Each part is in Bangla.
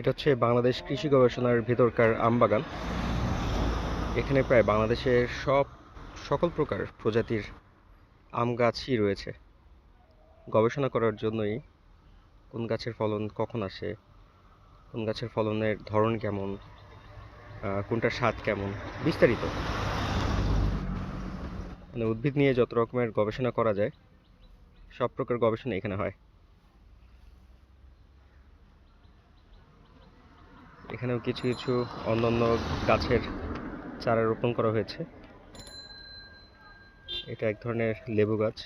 এটা হচ্ছে বাংলাদেশ কৃষি গবেষণার ভেতরকার আম বাগান। এখানে প্রায় বাংলাদেশের সকল প্রকার প্রজাতির আম গাছই রয়েছে। গবেষণা করার জন্যই কোন গাছের ফলন কখন আসে, কোন গাছের ফলনের ধরন কেমন, কোনটার স্বাদ কেমন, বিস্তারিত মানে উদ্ভিদ নিয়ে যত রকমের গবেষণা করা যায় সব প্রকার গবেষণা এখানে হয়। এখানেও কিছু কিছু অন্যান্য গাছের চারা রোপণ করা হয়েছে। এটা এক ধরনের লেবু গাছ।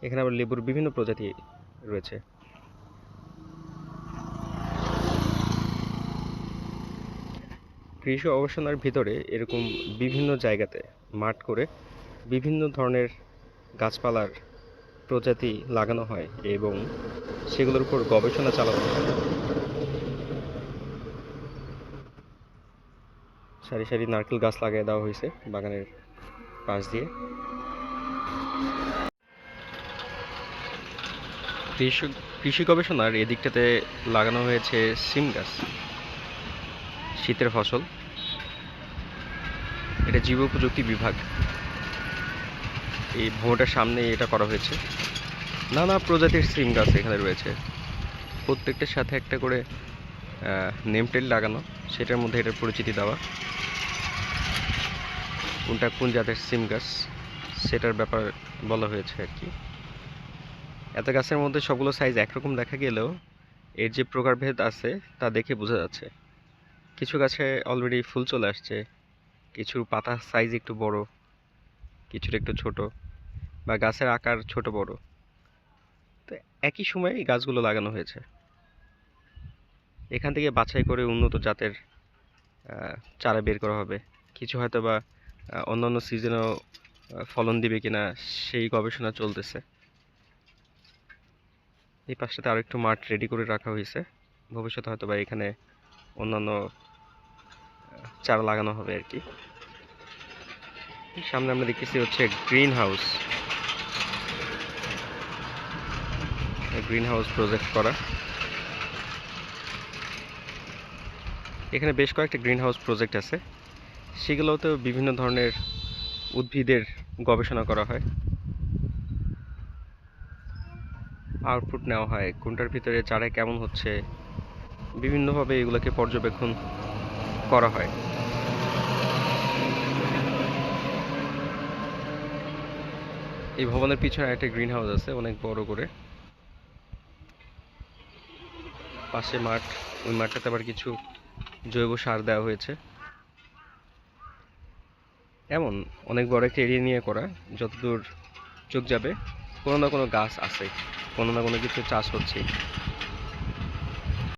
এখানে আবার লেবুর বিভিন্ন প্রজাতি রয়েছে। কৃষি গবেষণার ভিতরে এরকম বিভিন্ন জায়গাতে মাঠ করে বিভিন্ন ধরনের গাছপালার প্রজাতি লাগানো হয় এবং সেগুলোর উপর গবেষণা চালানো হয়। সারি সারি নারকেল গাছ লাগিয়ে দেওয়া হয়েছে বাগানের পাশ দিয়ে। কৃষি কৃষি গবেষণার এদিকটাতে লাগানো হয়েছে সিম গাছ, শীতের ফসল। এটা জীব প্রযুক্তি বিভাগ, এই ভবনটার সামনে এটা করা হয়েছে। নানা প্রজাতির সিম গাছ এখানে রয়েছে, প্রত্যেকটার সাথে একটা করে নেম প্লেট লাগানো, সেটার মধ্যে এটার পরিচিতি দেওয়া, কোনটা কোন জাতের সিম গাছ সেটার ব্যাপার বলা হয়েছে আর কি। এত গাছের মধ্যে সবগুলো সাইজ একরকম দেখা গেলেও এর যে প্রকারভেদ আছে তা দেখে বোঝা যাচ্ছে। কিছু গাছে অলরেডি ফুল চলে আসছে, কিছুর পাতা সাইজ একটু বড়, কিছুর একটু ছোট, বা গাছের আকার ছোট বড়। তো একই সময়ে এই গাছগুলো লাগানো হয়েছে। এখান থেকে বাছাই করে উন্নত জাতের চারা বের করা হবে। কিছু হয়তো বা অন্যান্য সিজনেও ফলন দিবে কিনা সেই গবেষণা চলতেছে। এই পাশটাতে আরো একটু মাঠ রেডি করে রাখা হয়েছে, ভবিষ্যতে হয়তো বা এখানে অন্যান্য চারা লাগানো হবে আর কি। সামনে আমরা দেখতেছি হচ্ছে green house, green house project করা। এখানে বেশ কয়েকটা গ্রিন হাউস প্রজেক্ট আছে, সেগুলোতেও বিভিন্ন ধরনের উদ্ভিদের গবেষণা করা হয়, আউটপুট নেওয়া হয়, কোনটার ভিতরে চারা কেমন হচ্ছে, বিভিন্নভাবে এগুলোকে পর্যবেক্ষণ করা হয়। এই ভবনের পিছনে একটা গ্রিন হাউস আছে অনেক বড় করে, পাশে মাঠ, ওই মাঠটাতে আবার কিছু জৈব সার দেওয়া হয়েছে। এমন অনেক বড় একটা এরিয়া নিয়ে করা, যতদূর চোখ যাবে কোনো না কোনো গাছ আছে, কোনো না কোনো কিছু চাষ হচ্ছে।